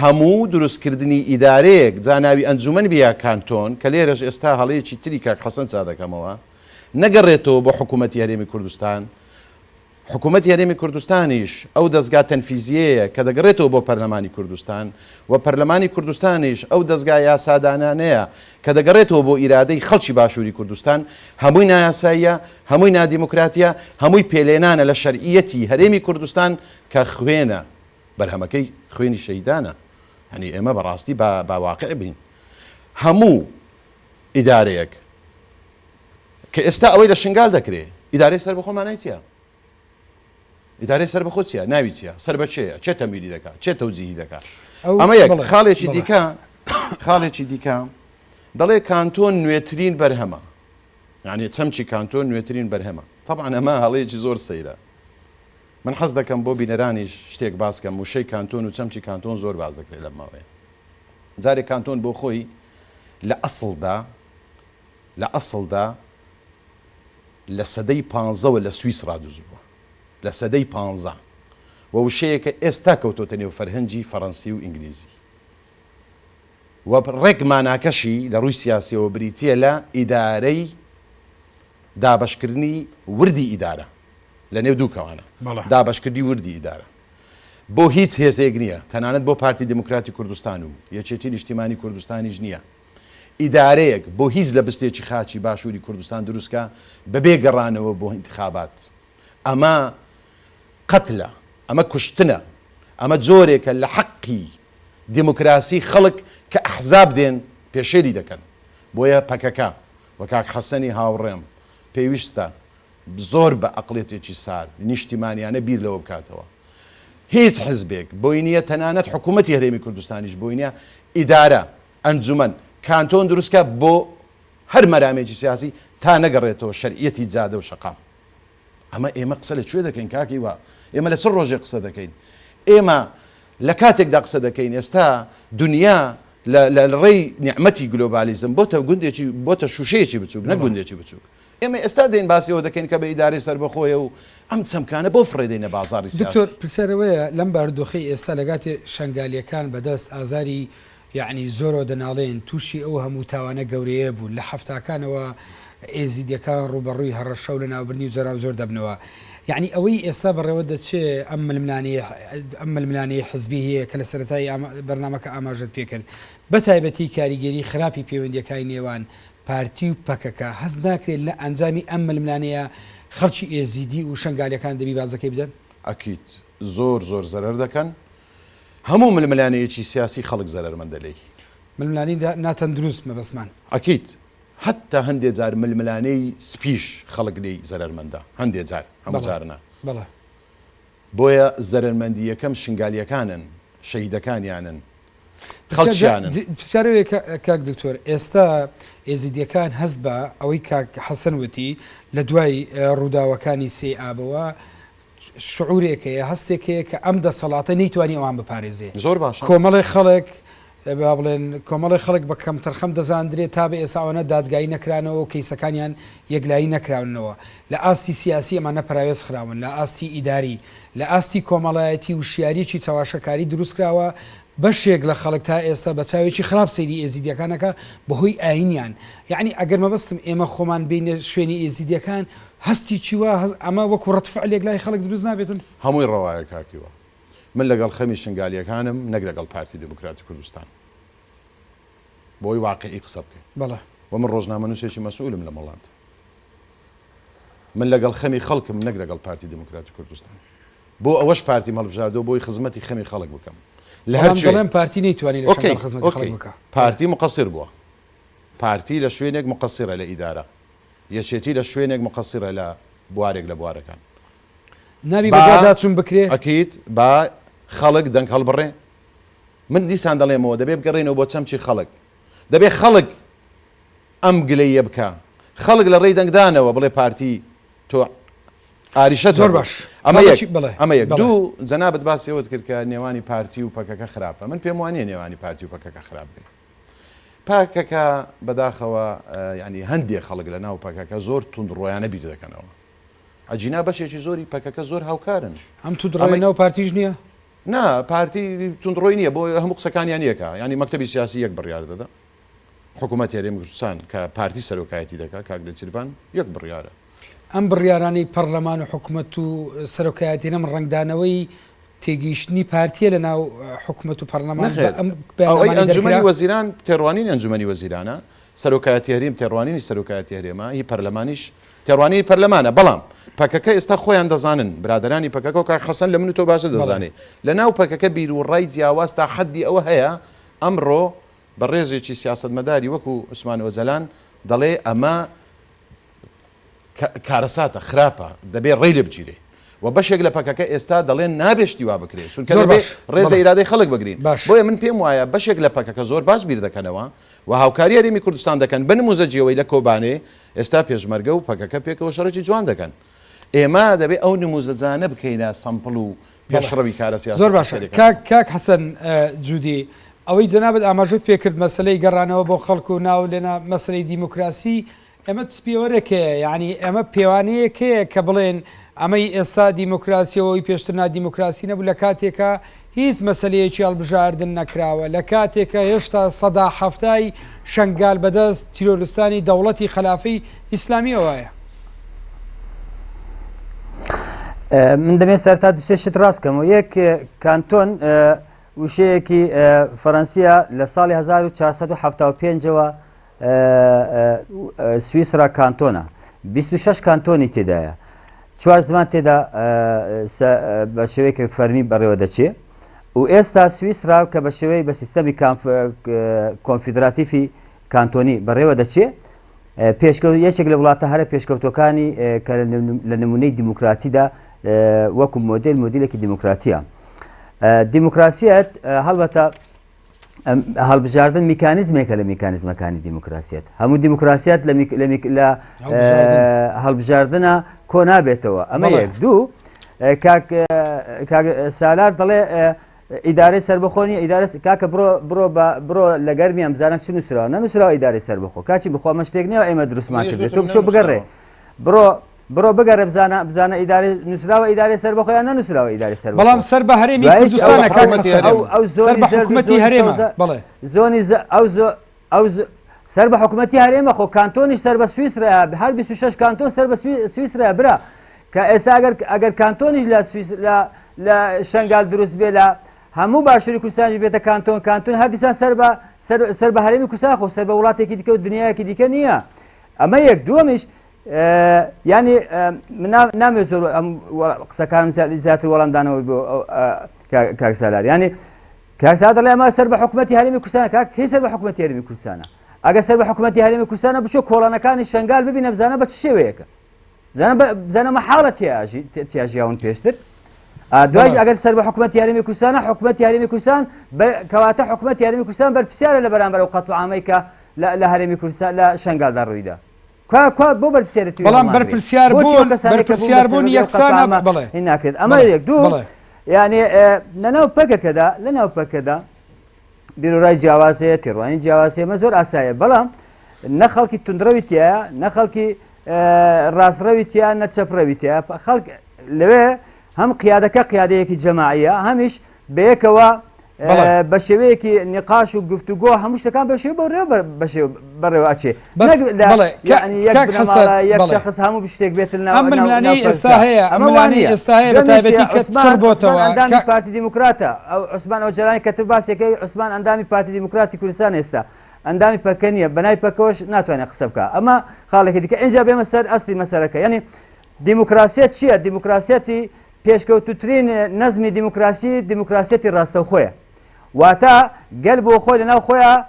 هەموو دروستکردنی ئیدارەیەک جاناوی ئەنجومەن بیا کانتۆن کە لێرەش ئێستا هەڵەیەکی تری کاک حەسەن چا دەکەمەوە نەگەڕێتەوە بۆ حکوومەت یاریمی کوردستان حکوومەت یاریمی کوردستانیش ئەو دەستگا تەنفیزیەیە کە دەگەڕێتەوە بۆ پەرلەمانی کوردستان و پەرلەمانی کوردستانیش ئەو دەستگا یاسادانانەیە کە دەگەڕێتەوە بۆ ئیرادەی خەڵکی باشووری کوردستان هەمووی نایاساییە هەمووی نادیموکراتیە هەمووی پێلێنانە لە شەرعیەتی هەرێمی کوردستان کە خوێنە بەرهەمەکەی خوێنی شەیدانە هەنی ئێمە بەڕاستی باواقع بین هەموو ئیدارەیەک کە ئێستا ئەوەی لە شنگال دەکرێت ئیدارەی سەر بەخۆمانای چییە ئیدارەی سەر بەخۆ چییە ناوی چییە سەر بە چێە چێ تەمیری دەکات چێ تەوجیهی دەکات ئەمە یەک خاڵێکی دیکە دەڵێ کانتۆن نوێترین بەرهەمە یعنی چەمچی کانتۆن نوێترین بەرهەمە طبعا ئەمە هەڵەیەکی زۆر سەیرە من حەز دەکەم بۆ بینەرانیش شتێک باسکەم وشەی کانتۆن و چەمچی کانتۆن زۆر باز دەکرێت لە ماوەیە جارێک کانتۆن بۆ خۆی لە ئەسڵدا لە سەدەی 15 لە سویس ڕادوز بووە لە سەدەی 15 و وشەیەکە ئێستا کەوتۆتە نێو فەرهەنگی فەڕەنسی و ئینگلیزی و ڕێکماناکەشی لە ڕووی سیاسیەوە بریتیە لە ئیدارەی دابەشکردنی وردی ئیدارە لە نێو دوو کەوانە دابەشکردی وردی ئیدارە بۆ هیچ هێزێک نییە تەنانەت بۆ پارتی دموکراتی کوردستان و یەکێتی نیشتیمانی کوردستانیش نییە ئیدارەیەک بۆ هیچ لە بستێکی خاچی باشووری کوردستان دروستکە بەبێ گەڕانەوە بۆ انتخابات ئەمە قەتلە ئەمە کوشتنە ئەمە جۆرێکە لە حەقی دیموکراسی خەڵک کە ئەحزاب دێن پێشێری دەکەن بۆیە پەکەکە وە کاک حەسەنی هاوڕێم پێویستە زۆر بە ئەقڵێتێکی سار نیشتیمانیانە بیر لەوە بکاتەوە هیچ حزبێک بۆی نییە تەنانەت حکوومەتی هەرێمی کوردستانیش بۆی نییە ئیدارە ئەنجومەن کانتۆن دروستکە بۆ هەر مەرامێکی سیاسی تا نەگەڕێتەوە شەرعیەتی جادە و شەقام ئەمە ئێمە قسە لەکوێ دەکەین کاکی وە ئێمە لەسەر ڕۆژێک قسە دەکەین ئێمە لە کاتێکدا قسە دەکەین ئێستا دنیا لە ڕێی نیعمەتی گلۆبالیزم بۆتە شوشەیەکی بچووک نە گوندێکی بچووک ئێمە ئێستا دێن باسیەوە دەکەین کە بە ئیدارەی سەربەخۆیە و ئەم چەمکانە بۆ فڕێدەینە بازاڕی سیاسی دکتۆر پرسیارەوەیە لەم باردۆخی ئێستا لەگاتی شنگالیەکان بەدەست ئازاری یعنی زۆرۆ دەناڵێن تووشی ئەو هەموو تاوانە گەورەیە بوو لە هەفتاکانەوە ئێزیدەکان ڕوبەڕووی هەڕەشە و لە ناوبردنی زۆر زۆر دەبنەوە یعنی ئەوەی ئێستا بەڕێوە دەچێت ئەم ململانەیە حزبی هەیە کە لە سەرەتای بەرنامەکە ئاماژت پێکرد بە تایبەتی کاریگەری خراپی پەیوەندیەکانی نێوان پارتی و پەکەکە هەز ناکرێت لە ئەنجامی ئەم ململانەیە خەڵکی ئێزیدی و شنگالیەکان دەبی بازەکەی بدەن ئەکیت زۆر زۆر زەرەر دەکەن هەموو ململانەیەکی سیاسی خەڵک زەرمەندە لێی ململانی ناتەن دروست مەبەسمان ئەکییت حتا هەندێک جار ململانەی سپیش خەڵک لێی زەرمەندە هەندێک جار هەموو جارنا بەڵێ بۆیە زەرمەندی یەکەم شنگالیەکانن شەهیدەکانیانن خەڵکیانن. پرسیارەوەی کاک دکتۆر ئێستا ئێزیدیەکان هەست بە ئەوەی کاک حەسەن وتی لە دوای ڕووداوەکانی سێ ئابەوە شعورێکەیە هەستێکەیە کە ئەم دەسەڵاتە نەیتوانی ئەوان بپارێزێ زۆر باش کۆمەڵی خەڵک با بڵێن کۆمەڵی خەڵک بە کەم تەرخەم دەزاندرێت تا بە ئێساوانە دادگایی نەکرانەوە و کەیسەکانیان یەکلایی نەکراونەوە لە ئاستی سیاسی ئەمانە پراوێز خراون لە ئاستی ئیداری لە ئاستی کۆمەڵایەتی و شیاریی چاواشەکاری دروستکراوە بەشێک لە خەڵک تا ئێستا بە چاوێکی خراپ سەیری ئێزیدیەکانەکە بەهۆی ئاینیان یعنی ئەگەر مەبەستم ئێمە خۆمان بینە شوێنی ئێزیدیەکان هەستی چیوە ئەمە وەکو ڕەتفعلێک لای خەڵک دروست نابێتن هەمووی ڕەوایە کاکیوە من لەگەڵ خەمی شنگالیەکانم نەک لەگەڵ پارتی دموکراتی کوردستان بۆی واقعی قسە بکەین بەڵێ و من ڕۆژنامە نووسێکی مەسئولم لە وڵات من لەگەڵ خەمی خەڵکم نەک لەگەڵ پارتی دموکراتی کوردستان بۆ ئەوەش پارتی هەڵبژاردەوە بۆی خزمەتی خەمی خەڵک بکەم لە هەر پارتی نەیتوانی لە شەکەڵ خزمەتی خەڵک بکە پارتی مقصر بووە پارتی لە شوێنێک مقصرە لە ئیدارە یەکێتی لە شوێنێک مقصرە لە بوارێک لە بوارەکان نابی بەدادا چون بکرێ ئەکییت با خەڵک دەنگ هەڵبڕێ من دیسان دەڵێمەوە دەبێ بگەڕێنەوە بۆ چەمچی خەڵک دەبێ خەڵک ئەم گلەیە بکە خەڵک لە ڕێی دەنگدانەوە بڵێ پارتی تۆ ئاریشە زۆر باش ئەمە یەک دوو جەنابەت باسیەوەت کرد کە نێوانی پارتی و پەکەکە خراپە من پێم وانە نێوانی پارتی و پەکەکە خراپ بێ پاکەکە بەداخەوە ینی هەندێک خەڵک لە ناو پەکەکە زۆر توندڕۆیانە بیر دەکەنەوە ئەجینا بەشێکی زۆری پەکەکە زۆر هاوکارن ئەم توندڕۆی ناو پارتیش نییە نا پارتی توندڕۆی نییە بۆ هەموو قسەکانیان یەکە ینی مەکتەبی سیاسی یەک بڕیار دەدا حکوومەت هێرێمی کوردستان کە پارتی سەرۆکایەتی دەکات کاک لە چیروان یەک بڕیارە ئەم بڕیارانی پەرلەمان و حکوومەت و سەرۆکایەتی نەم ڕنگدانەوەی تێگەیشتنی پارتیە لە ناو حکوومەت و پەرلەمان ئەنجومەنی وەزیران تێڕوانین ئەنجومەنی وەزیرانە سەرۆکایەتی هەرێم تێڕوانینی سەرۆکایەتی هەرێمە هی پەرلەمانیش تێڕوانی پەرلەمانە بەڵام پەکەکە ئێستا خۆیان دەزانن برادرانی پەکەکە و کاک حەسەن لە من و تۆ باشە دەزانێت لە ناو پەکەکە بیر و ڕای جیاواز تا حەدی ئەوە هەیە ئەمڕۆ بە ڕێزێکی سیاسەتمەداری وەکو عوسمان ئۆجەلان دەڵێ ئەمە کارەساتە خراپە دەبێ ڕێی لێ بگیرێ و بەشێک لە پەکەکە ئێستا دەڵێن نابێشتی وا بکرێت چونکە ڕێز لە ئیرادەی خەڵک بگرین بۆیە من پێم وایە بەشێک لە پەکەکە زۆر باش بیر دەکەنەوە و هاوکاری هەرێمی کوردستان دەکەن بە نموزەجیەوەی لە کۆبانێ ئێستا پێشمەرگە و پەکەکە پێکەوە شەڕێکی جوان دەکەن ئێمە دەبێت ئەو نموزەجانە بکەینە سەمپڵ و پێشڕەوی کارە سیاسی زۆر باشە کاک حەسەن جوودی ئەوەی جەنابەت ئاماژەت پێکرد مەسلەی گەڕانەوە بۆ خەڵکو و ناو لێنە مەسلەی دیموکراسی ئەمە سپیوەرەکەیە یعنی ئەمە پێوانەیەکەیە کە بڵێن ئەمەی ئێستا دیموکراسیەوەی پێشترنا دیموکراسی نەبوو لە کاتێکە هیچ مەسلەیەکی هەڵبژاردن نەکراوە لە کاتێکە هێشتا سەدا هەفتای شنگال بەدەست تیرۆریستانی دەوڵەتی خلافەی ئیسلامیەوەیە من دەمێت سەرتا دوسێشت ڕاستکەم و یەک کانتۆن وشەیەکی فەڕەنسیە لە ساڵی 1475ەوە سویسرا کانتۆنە 26 کانتۆنی تێدایە 4 زمان تێدا بە شێوەیەکە فەرمی بەڕێوە دەچێت و ئێستا سویسرا کە بە شێوەی بە سیستەمی کۆنفیدراتیفی کانتۆنی بەڕێوە دەچێت پێشکەوت یەکێک لە وڵاتە هەرە پێشکەوتەکانی کە لە نمونەی دیموکراتیدا وەکو مۆدیلێکی دیموکراتیە دیموکراسیەت هەڵبەتە هەڵبژاردن میکانیزمێکە لە میکانیزمەکانی دیموکراسیەت هەموو دیموکراسیەت لە هەڵبژاردنە کۆ نابێتەوە ئەمە یەک دوو سالار دەڵێ ئیدارەی سەربەخۆنی کاکە بڕۆ لە گەرمیان بزانە چ نووسراوە نەنووسراوە ئیدارەی سەربەخۆ کاچی بخۆمە شتێک نیەوە ئێمە دروستمان کردێت تۆ بگەڕێ بڕۆ بگەڕێ بزانە ئیدارەی نووسراوە ئیدارەی سەربەخۆیان نەنووسراوە ئیدارەی سەربەخۆ بەڵام سەر بە هەرێمی کوردستانە سەر بە حکوومەتی هەرێمە بەڵێ زۆنی سەر بە حکوومەتی هەرێمە خۆ کانتۆنیش سەر بە سویسرا هەر 26 کانتۆن سەر بە سویسرا برا کە ئێستا ئەگەر کانتۆنیش لە شنگال دروست بێ لە هەموو باشووری کوردستانی بێتە کانتۆن هەردیسان سەر بە هەرێمی کوردستان خۆ سەر بە وڵاتێکی دیکە و دنیایەکی دیکە نییە ئەمە یەک دووەمیش ینی نامێت زۆر قسەکانم زیاتر وەڵامدانەوە بۆ کاک سالار ینی كاك هذا لا ما سر بحكومة هرمي كردستان كاك هي سر بحكومة هرمي كردستان أجا سر بحكومة هرمي كردستان بشو كورونا كان الشنغال ببين بزانا بتشويك زانا محالة تياجي هون بيستر دواج أجا سر بحكومة هرمي كردستان حكومة هرمي كردستان كواتا حكومة هرمي كردستان برفسيار لبرامبر وقت عاميكا لا هرمي كردستان لا شنغال دارويدا كوا بو برفسيار بلام برفسيار بون يكسانا بله هناك أما يكدو يعني لنا بكذا بیرۆرای جیاوازەیە تێڕوانی جیاوازی ئەمە زۆر ئاسایە بەڵام نەخەڵکی توندڕەویتیە نەخەڵکی ڕاستڕەویتیە نەچەپڕەویتیە خەڵک لەوێ هەم قیادەکە قیادەیەکی جەماعیە هەمیش بەیەکەوە بە شێوەیەکی نقاش و گفتوگۆ هەموو شتەکان بە شێوە بەڕێوە ئاچێ یەک شەخص هەموو شتێک بێتن ئەم ململانەی ئێستا هەیە ئەم ململانەی ئێستا هەیە بە تایبەتی کە سەر بۆتەوە ئەندامی پارتی دیموکراتە ئەو عوسمان ئەوجەلانی کە تر باسێکەکەی عوسمان ئەندامی پارتی دیموکراتی کوردستان ئێستا ئەندامی پەکە نییە بەنای پەکەوەش ناتوانێت قسە بکە ئەمە خاڵێکی دیکە اینجا بێمە سەر ئەسلی مەسەرەکە یعنی دیموکراسیەت چییە دیموکراسیەتی پێشکەوتوترین نەزمی دیموکراسیەتی ڕاستەوخۆیە واتە گەل بۆ خۆی لەناو خۆیان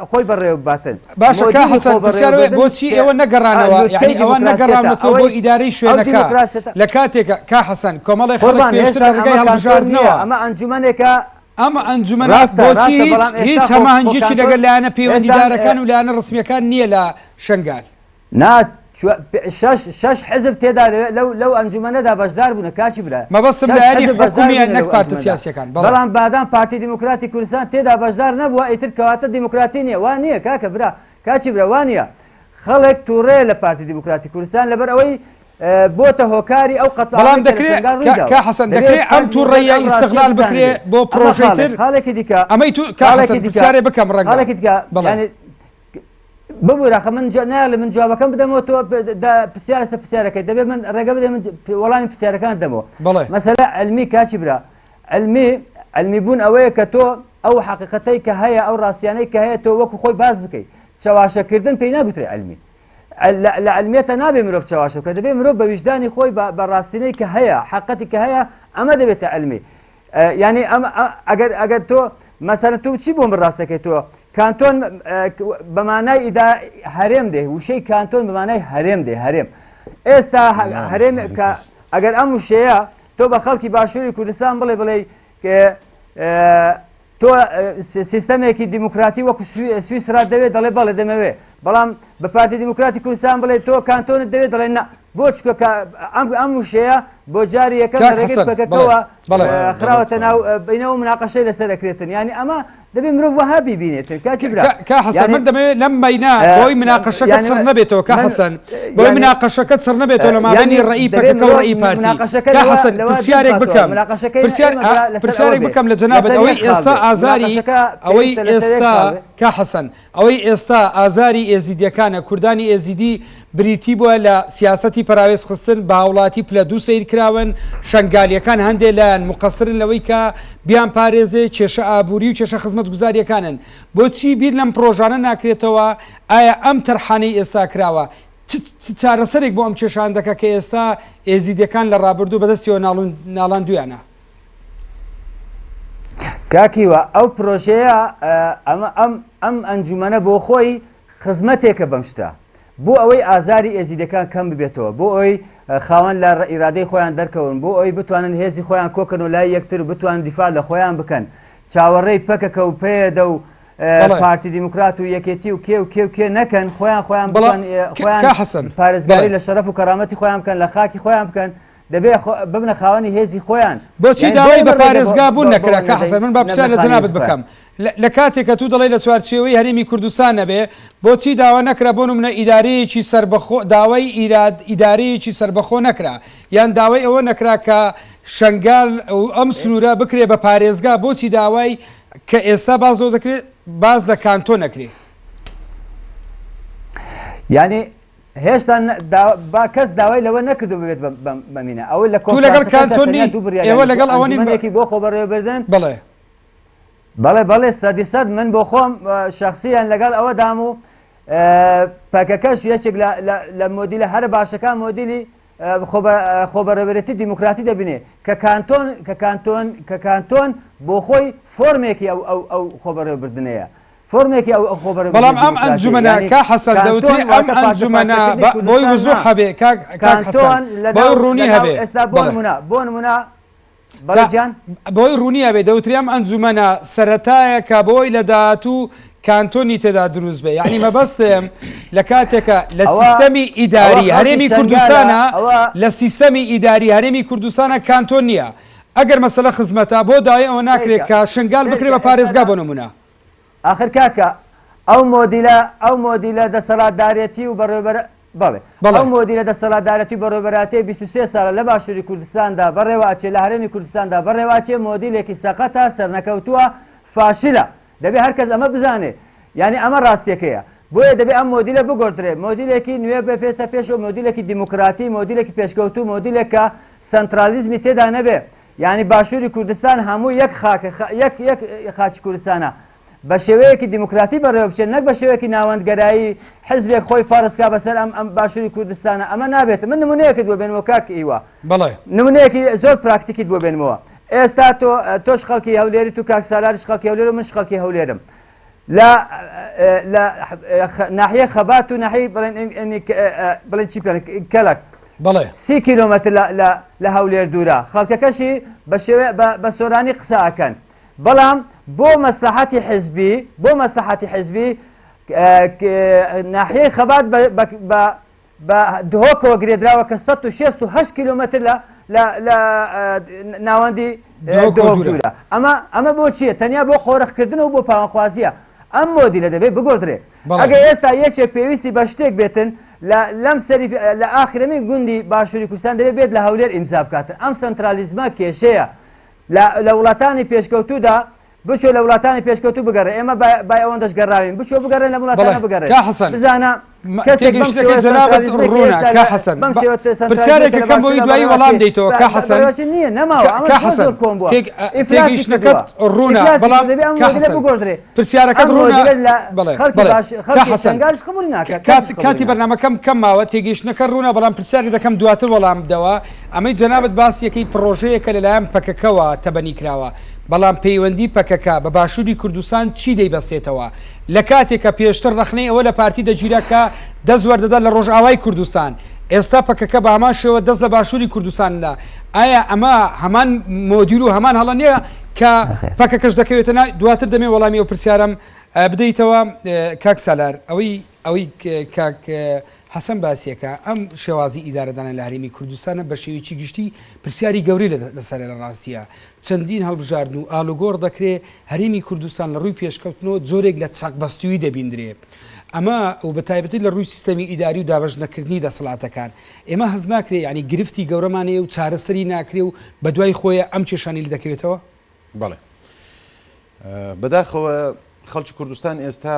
خۆی بەڕێوە باتن باشە کا حەسەن پرسیارەوەی بۆچی ئێوە نەگەڕانەوە یعنی ئەوە نەگەڕانەوە بۆ ئیدارەی شوێنەکە لە کاتێکە کا حەسەن کۆمەڵی خەڵک پێشتر لە ڕێگەی هەڵبژاردنەوە ئەمە ئەنجومەنێکە ئەمە ئەنجومەنە بۆچی هیچ هەماهەنگێکی لەگەل لایەنە پەیوەندیدارەکان و لایەنە ڕسمیەکان نییە لە شنگال شش حزب تێدا لەو ئەنجومەنەدا بەشدار بوون کاچی برا مەبەستم لە ینی حکومیە نەک پارتە سیاسیەکان بەڵام بادام پارتی دیموکراتی کوردستان تێدا بەشدار نەبووە ئیتر کەواتە دیموکراتی نییە وان نییە کاکە برا کاچی برا وان نییە خەڵک تووڕێ لە پارتی دیموکراتی کوردستان لەبەر ئەوەی بۆتە هۆکاری ئەو قەت بەڵام دەکرێت کا حەسەن دەکرێت ئەم تووڕێیە ئیستیغلال بکرێت بۆ پرۆژەی تر خاڵێکی دیکە ئەمەی تو کا حەسەن پرسیارێ بکەم ڕەنگە بەڵێ ببوورە من نایە من جوابەکەم بدەمەوە تۆ پرسیارە پرسیارەکەی دەبێت من ڕێگە بدە وەڵامی پرسیارەکان دەمەوە مەسەلە ئەلمی کاچی برا ئەلمی بوون ئەوەیە کە تۆ ئەو حقیقەتەی کە هەیە ئەو ڕاستیانەی کە هەیە تۆ وەکو خۆی باز بکەیت چاواشەکردن پێی ناگوترێ ئەلمی لە ئەلمیەتە نابێ مرۆڤ چاواشە بکە دەبێت مرۆڤ بە ویژدانی خۆی بە ڕاستینەی کە هەیە حقیقەتی کە هەیە ئەمە دەبێتە ئەلمی یعنی ئەگەر تۆ مەسەلەن تۆ چی بۆ من ڕاستەکەی تۆ کانتۆن بەمانای هەرێم دێ وشەی کانتۆن بەمانای هەرێم دێ هەرێم ئێستا هەرێم کە ئەگەر ئەم وشەیە تۆ بە خەڵکی باشووری کوردستان بڵێ تۆ سیستەمێکی دیموکراتی وەکو سویسرا دەوێت دەڵێ بەڵێ دەمەوێ بەڵام بە پارتی دیموکراتی کوردستان بڵێ تۆ کانتۆنت دەوێت دەڵێ نا بۆ چکە ئەم وشەیە بۆ جاری یەکەم ڕێگەی پەکەکەوە خراوەتە ناو بینەوە مناقەشەی لەسەر دەکرێتن ینی ئەمە دەبێت مرۆڤ وەها بیبینێتن کاچی برا کا حەسەن من دەمەوێت لەم مەینا بۆی مناقەشەکەت سەر نەبێتەوە کا حەسەن بۆی مناقەشەکەت سەر نەبێتەوە لە مابینی ڕێی پەکەکە و ڕێی پارتی کا حەسەن پرسیارێک بکەم پرسیارێک بکەم لە جەنابەت ئەوەی ئێستا ئازاری ئەوەی ئێستا کا حەسەن ئەوەی ئێستا ئازاری ئێزیدیەکانە کوردانی ئێزیدی بریتی بووە لە سیاسەتی پراوێز خستن بە هاوڵاتی پلە دوو سیر کراون شنگالیەکان هەندێک لایەن مقەسرن لەوەی کە بیان پارێزێ کێشە ئابووری و کێشە خزمەت گوزاریەکانن بۆچی بیر لەم پرۆژانە ناکرێتەوە ئایا ئەم تەرحانەی ئێستا کراوە چارەسەرێک بۆ ئەم کێشان دەکە کە ئێستا ئێزیدەکان لە ڕابردوو بەدەستیەوە ناڵاندویانە کاکیوە ئەو پرۆژەیە ئەم ئەنجومەنە بۆ خۆی خزمەتێکە بەم شتە بۆ ئەوەی ئازاری ئێزیدەکان کەم ببێتەوە بۆ ئەوەی خاوەن لە ئیرادەی خۆیان دەرکەون بۆ ئەوەی بتوانن هێزی خۆیان کۆکەن و لای یەکتر و بتوانن دیفاع لە خۆیان بکەن چاوەڕێی پەکەکە و پێدە و پارتی دیموکرات و یەکێتی و کێ نەکەن خۆیان پارێزگاری لە شەرەف و کەرامەتی خۆیان بکەن لە خاکی خۆیان بکەن دەبێ ببنە خاوەنی هێزی خۆیان بۆچی داوای بە پارێزگا بوون نەکرا کا حەسەن من با پرسیار لە جەنابەت بکەم لە کاتێککە تو دەڵێ لە چوارچێوەی هەرێمی کوردستان نەبێ بۆچی داوا نەکرا بۆ نمونە ئیدارەیەکی سربەخۆ داوای ئیدارەیەکی سربەخۆ نەکرا یان داوای ئەوە نەکرا کە شنگال ئەم سنوورە بکرێ بە پارێزگا بۆچی داوای کە ئێستا بازۆ دەکرێت باز لە کانتۆ نەکرێ ینی هێشتا کەس داوای لەوە نەکردو بێت بەمینە ئەوە لە تو لەگەڵ کانتۆنی ئێوە لەگەڵ ئەوەنێکی بۆ خۆ بەڕێوەبردن بڵێ بەڵێ سەدیسەد من بۆ خۆم شخصیان لەگەڵ ئەوە دام و پەکەکەش یەکێک لە مۆدیلە هەر باشەکان مۆدیلی خۆبەڕێوەبەرەتی دیموکراتی دەبینێ کە کانتۆن بۆ خۆی فۆرمێکی ئەو خۆبەرێوەبردنەیە فۆرمێکی ئەو خۆبەرێوە بەڵام ئەم ئەنجومەنە کا حەسەن دەوتری ئەم ئەنجومەنە بۆی وزوح هەبێ کاک حەسەن بۆی ڕوونی هەبێ بۆ نمونە بەڵێجان بۆی ڕوونی هەبێ دەوتری ئەم ئەنجومەنە سەرەتایە کە بۆی لە داهاتوو کانتۆنی تێدا دروست بێ یعنی مەبەستم لە کاتێکە لە سیستەمی ئیداری هەرێمی کوردستانە لە سیستەمی ئیداری هەرێمی کوردستانە کانتۆن نییە ئەگەر مەسەلە خزمەتە بۆ داوای ئەوە ناکرێت کە شنگال بکرێ بە پارێزگا بۆ نمونە آخر کاکە ئەو مۆدیلە دەسەڵاتدارێتی و بەڕێوەبەر بڵێ ئەو مۆدیلە دەسەڵاتدارەتی بەڕێوەبەراتی 23 ساڵە لە باشووری کوردستاندا بەڕێواچێ لە هەرێمی کوردستاندا بەڕێواچێ مۆدیلێکی سەقەتە سەرنەکەوتووە فاشلە دەبێ هەرکەس ئەمە بزانێ یعنی ئەمە ڕاستیەکەیە بۆیە دەبێ ئەم مۆدیلە بگۆڕدرێ مۆدیلێکی نوێ بە پێستە پێشەوە مۆدیلێکی دیموکراتی مۆدیلێکی پێشکەوتوو مۆدیلێکە سنترالیزمی تێدا نەبێ یعنی باشووری کوردستان هەموو یەک خاکی کوردستانە بە شێوەیەکی دیموکراتی بەڕێوە بچێت نەک بە شێوەیەکی ناوەندگەرایی حزبێک خۆی فارسکا بەسەر ئەم باشووری کوردستانە ئەمە نابێت من نمونەیەکت بۆ بێنەوە کاک ئیوە نمونەیەکی زۆر پراکتیکیت بۆ بێنمەوە ئێستا تۆش خەڵکی هەولێری تو کاک سالاریش خەڵکی هەولێر و منش خەڵکی هەولێرم لە ناحیە خەبات و ناحیە بڵێن چی کەلک 30 کیلۆمەتر لە هەولێر دوورە خەڵکەکەشی بە سۆرانی قساکەن بەڵام بۆ مەسلحەتی حزبی ناحیەی خەبات بە دهۆکەوە گرێدراوە کە 168 کیلۆمەتر لە ناوەندی دوورە ئەمە بۆ چییە تەنیا بۆ خۆرەخکردن و بۆ پاوانخوازیە ئەم مۆدیلە دەبێت بگۆدرێ ئەگەر ئێستا یەکێک پێویستی بە شتێک بێتن لەم سەری لە ئاخرەمی گوندی باشووری کوردستان دەبێت لە هەولێر ئیمزا بکاتن ئەم سنترالیزمە کێشەیە لە وڵاتانی پێشکەوتوودا بچۆ لە وڵاتانی پێشکەوتوو بگەڕێ ئێمە بای ئەوەندەش گەڕاوین بچۆ بگەڕێن لە وڵاتانە بگەڕێ بزانە تێگەشتەکە جەنابەت ڕوونە کا حەسەن پرسیارێکەکەم بۆی دوایی وەڵام دەیتەوە کا حەسەن تێگەیشتەکەت ڕوونە بەڵام کا حەسەن پرسیارەکەت ڕوونە کا حەسەن کاتی بەرنامەکەم کەم ماوە تێگەیشتەکە ڕوونە بەڵام پرسیاری دەکەم دواتر وەڵام بدەوە ئەمەی جەنابەت باسیەکەی پرۆژەیەکە لەلایەن پەکەکەوە تەبەنی کراوە بەڵام پەیوەندی پەکەکە بە باشووری کوردستان چی دەیبەسێتەوە لە کاتێککە پێشتر ڕخنەی ئەوە لە پارتی دەگیرەکە دەست وەردەدا لە ڕۆژئاوای کوردستان ئێستا پەکەکە بە هەمان شێوە دەست لە باشووری کوردستاندا ئایا ئەمە هەمان مۆدیل و هەمان هەڵە نییە کە پەکەکەش دەکەوێتە دواتر دەمێ وەڵامی ئەو پرسیارم بدەیتەوە کاک سالار ئەوەی کاک حەسەن باسیەکە ئەم شێوازی ئیدارەدانە لە هەرێمی کوردستانە بە شێوەیەکی گشتی پرسیاری گەورەی لەسەر لە ڕاستیە چەندین هەڵبژاردن و ئالوگۆڕ دەکرێت هەرێمی کوردستان لە ڕووی پێشکەوتنەوە جۆرێک لە چاکبەستووی دەبیندرێت ئەمە و بە تایبەتی لە ڕووی سیستەمی ئیداری و دابەش نەکردنی دەسەڵاتەکان ئێمە هەز ناکرێت ینی گرفتی گەورەمانەیە و چارەسەری ناکرێ و بە دوای خۆیە ئەم کێشانی دەکەوێتەوە بەڵێ بەداخەوە خەڵکی کوردستان ئێستا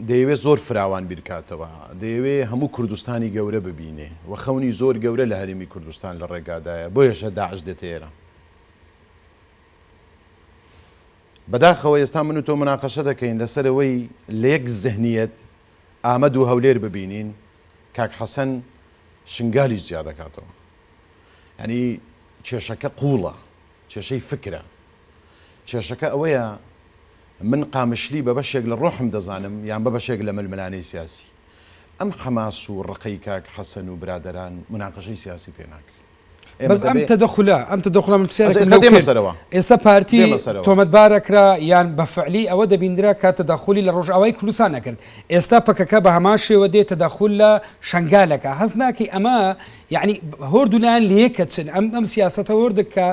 دەیەوێت زۆر فراوان بیرکاتەوە دەیەوێت هەموو کوردستانی گەورە ببینێ و خەونی زۆر گەورە لە هەرێمی کوردستان لە ڕێگادایە بۆ یەشە داعش دێتە ئێرە بەداخەوە ئێستا من و تۆ مناقەشە دەکەین لەسەرەوەی لە یەک زەهنیەت ئامەد و هەولێر ببینین کاک حەسەن شنگالیش زیاد دەکاتەوە ینی کێشەکە قوڵە کێشەی فکرە کێشەکە ئەوەیە من قامشلی بە بەشێک لە ڕۆحم دەزانم یان بە بەشێک لە ململانەی سیاسی ئەم حەماس و ڕقەی کاک حەسەن و برادەران مناقەشەی سیاسی پێ ناکرێت بەس ئەم تەدەخولە من پرسیارێکم ئێستا پارتی تۆمەتبارەکرا یان بە فعلی ئەوە دەبیندرا کە تەدەخولی لە ڕۆژئاوای کوردستان نەکرد ئێستا پەکەکە بە هەمان شێوە دێت تەدەخول لە شنگالەکە هەست ناکەی ئەمە یعنی هۆردولایەن لێکە چن ئەم سیاسەتە وردە کە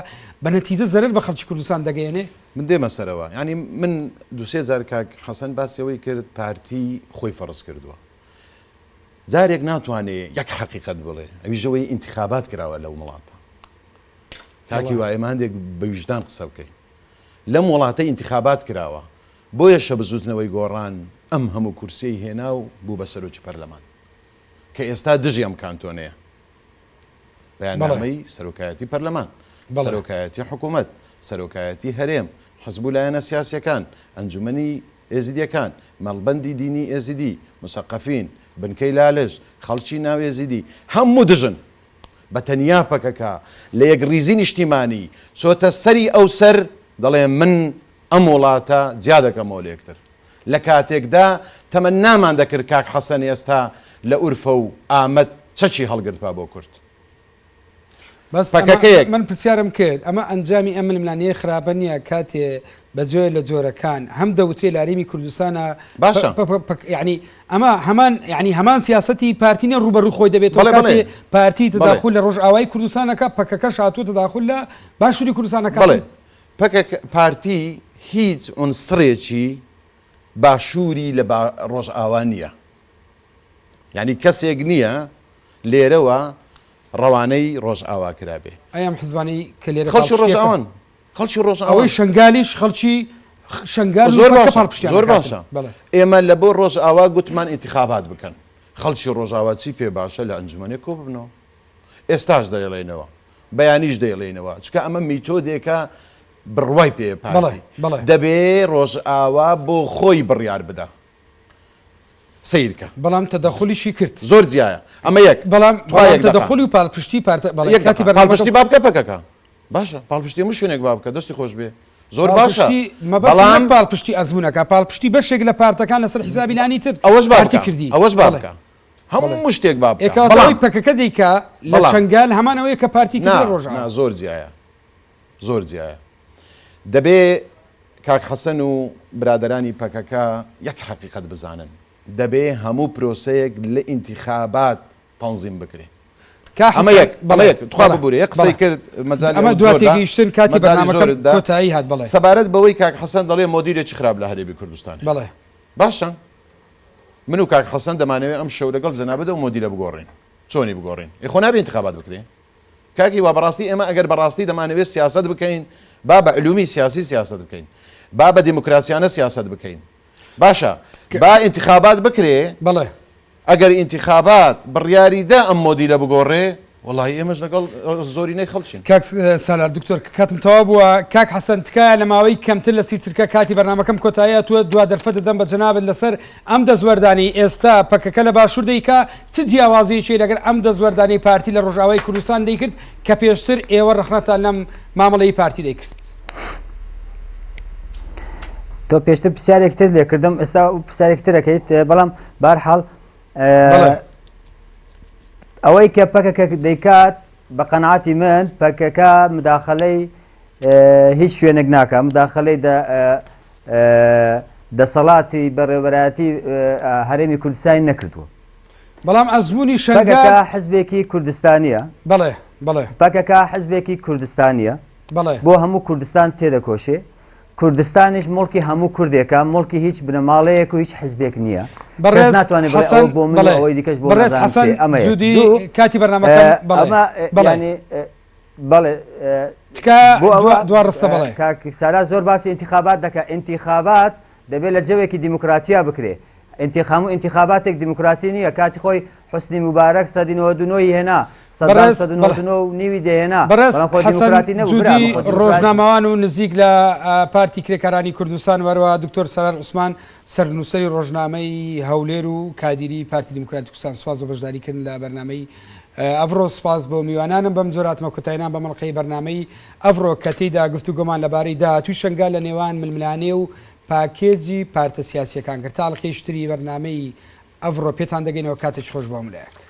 بە نەتیجە زەرەر بە خەڵکی کوردستان دەگەیەنێ من دێمە سەرەوە ینی من 2-3 کاک حەسەن باسیەوەی کرد پارتی خۆی فەرز کردووە جارێک ناتوانێت یەک حەقیقەت بڵێ ئەویژەوەی ئینتیخابات کراوە لەو وڵاتە کاکی وایە ماندێک بە ویژدان قسە بکەین لەم وڵاتە ئینتیخابات کراوە بۆیە شەبزوتنەوەی گۆڕان ئەم هەموو کورسەی هێنا و بوو بە سەرۆکی پەرلەمان کە ئێستا دژی ئەم کانتۆنەیە بەیاننامەی سەرۆکایەتی پەرلەمان سەرۆکایەتی حکوومەت سەرۆکایەتی هەرێم حزب و لایەنە سیاسیەکان ئەنجومەنی ئێزیدیەکان مەڵبەندی دینی ئێزیدی مسەقەفین بنکەی لالژ خەڵکی ناو ئێزیدی هەموو دژن بە تەنیا پەکەکە لە یەک ریزی نیشتیمانی چۆتە سەری ئەو سەر دەڵێ من ئەم وڵاتە جیا دەکەمەوە لە یەکتر لە کاتێکدا تەمەنامان دەکرد کاک حەسەن ئێستا لە ئورفە و ئامەد چەکی هەڵگرتپا بۆ کورد بەس من پرسیارم کرد ئەمە ئەنجامی ئەم ململانەیە خراپە نییە کاتێ بەجۆ لە جۆرەکان هەم دەوتێ لە هەرێمی کوردستانە باشە ینی ئەمە هەمان ینی هەمان سیاسەتی پارتینە ڕوبەڕوو خۆی دەبێتەوە کاتێ پارتی تداخل لە ڕۆژئاوای کوردستانەکە پەکەکەش هاتووە تداخل لە باشووری کوردستانەکە بڵێ پارتی هیچ ئونسڕێکی باشووری لە ڕۆژئاوا نییە یعنی کەسێک نییە لێرەوە ڕەوانەی ڕۆژئاوا کرابێ ئەم حزبانی کە لێرە خەڵکی ڕۆژئاوان خەڵکی ڕۆژئاوای ئەوەی شنگالیش خەڵکی شنگال زۆر باشە ئێمە لە بۆ ڕۆژئاوا گوتمان ئینتیخابات بکەن خەڵکی ڕۆژئاوا چی پێ باشە لە ئەنجومەنێک کۆ ببنەوە ئێستاش دەیڵێنەوە بەیانیش دەیڵێنەوە چکە ئەمە میتۆدێکە بڕوای پێ پارتی دەبێ ڕۆژئاوا بۆ خۆی بڕیار بدە سیرکە بەڵام تەدەخولیشی کرد زۆر جیایە ئەمە یەک بەڵام تەدەخولی و پاڵپشتی پاڵپشتی با بکە پەکەکە باشە پاڵپشتی هەموو شوێنێک با بکە دەستی خۆش بێ زۆر باشە بەڵام پاڵپشتی ئەزمونونەکە پاڵپشتی بەشێک لە پارتەکان لەسەر حیزابی لانی تر ئەوەش بارتی کردی ئەوەش با بکە هەموو شتێک با بکە پەکەکە دیکە لە شنگال هەمانەوەی کە پارتی ڕۆژ زۆر جیایە زۆر جیایە دەبێ کاک حەسەن و برادرانی پەکەکە یەک حەقیقەت بزانن دەبێ هەموو پرۆسەیەک لە ئینتیخابات تەنزیم بکرێ ئەمە یەک توخوا ببوورێ یەک قسەی کرد ئەمە دواتێگەیشتن کاتی بەرنامەکەم کۆتایی هات بڵێ سەبارەت بەوەی کاک حەسەن دەڵێ مۆدیرێکی خراپ لە هەرێمی کوردستان بڵێ باشە من و کاک حەسەن دەمانەوێت ئەم شەو لەگەڵ جەنابەتە و مۆدیرە بگۆڕین چۆنی بگۆڕین خۆ نابێ ئینتیخابات بکرێ کاکی وا بەڕاستی ئێمە ئەگەر بەڕاستی دەمانەوێت سیاست بکەین با بە علومی سیاسی سیاست بکەین با بە دیموکراسیانە سیاست بکەین باشە با ئینتیخابات بکرێ بڵێ ئەگەر ئینتیخابات بڕیاریدا ئەم مۆدیرە بگۆڕێ وڵی ئێمەش لەگەڵ زۆرینەی خەڵچین کاک سالار دکتۆر کاتم تەوا بووە کاک حەسەن تکایە لە ماوەی کەمتر لە سیچرکە کاتی بەرنامەکەم کۆتاییە توە دوا دەرفە دەدەم بە جەنابەت لەسەر ئەم دەزوەردانی ئێستا پەکەکە لە باشوور دەیکا چ جیاوازیەکی لەگەر ئەم دەزوەردانی پارتی لە ڕۆژاوای کوردستان دەیکرد کە پێشتر ئێوە ڕەخنەتان لەم مامەڵەی پارتی دەیکرد تۆ پێشتر پرسیارێکتر لێکردم ئێستا پرسیارێکترەکەیت بەڵام بەرحاڵ ئەوەی کە پەکەکە دەیکات بە قەنعاتی من پەکەکە مداخەلەی هیچ شوێنێک ناکە مداخەلەی دەسەڵاتی بەڕێوەبەرایەتی هەرێمی کوردستانی نەکردووە بەڵام ئەزمموی شەکە حزبێکی کوردستانیە بڵێ بڵێ پەکەکە حزبێکی کوردستانیە بڵێ بۆ هەموو کوردستان تێدەکۆشێ کوردستانیش مڵکی هەموو کوردێکە مڵکی هیچ بنەماڵەیەک و هیچ حزبێک نییە ناتوانێت بەڕێز حەسەن زودی کاتی بەرنامەکە بەڵێ دوا ڕستە بڵێ سارا زۆر باسی ئینتیخابات دەکە ئینتیخابات دەبێت لە جەوێکی دیموکراتیا بکرێ ئینتیخاباتێک دیموکراتی نییە کاتی خۆی حوسنی مبارەک سەدی 99 هێنا نیوی دێنا جودی ڕۆژنامەوان و نزیک لە پارتی کرێکارانی کوردستان وەرەوە دکتۆر سەرار عوسمان سەرنووسەری ڕۆژنامەی هەولێر و کادیری پارتی دیموکراتی کوردستان سواز بە بەشداریکردن لە بەرنامەی ئەڤڕۆ سپاس بۆ میوانانم بەم جۆراتمە کۆتاییان بە مەڵقەی بەرنامەی ئەڤڕۆ کە تێیدا گفتوگۆمان لەبارەی داهاتووی شنگال لە نێوان ململانێ و پاکێجی پارتە سیاسیەکان کرد تاڵقی شتری بەرنامەی ئەڤڕۆ پێتان دەگەینەوە کاتێک خۆش بۆ ملایەک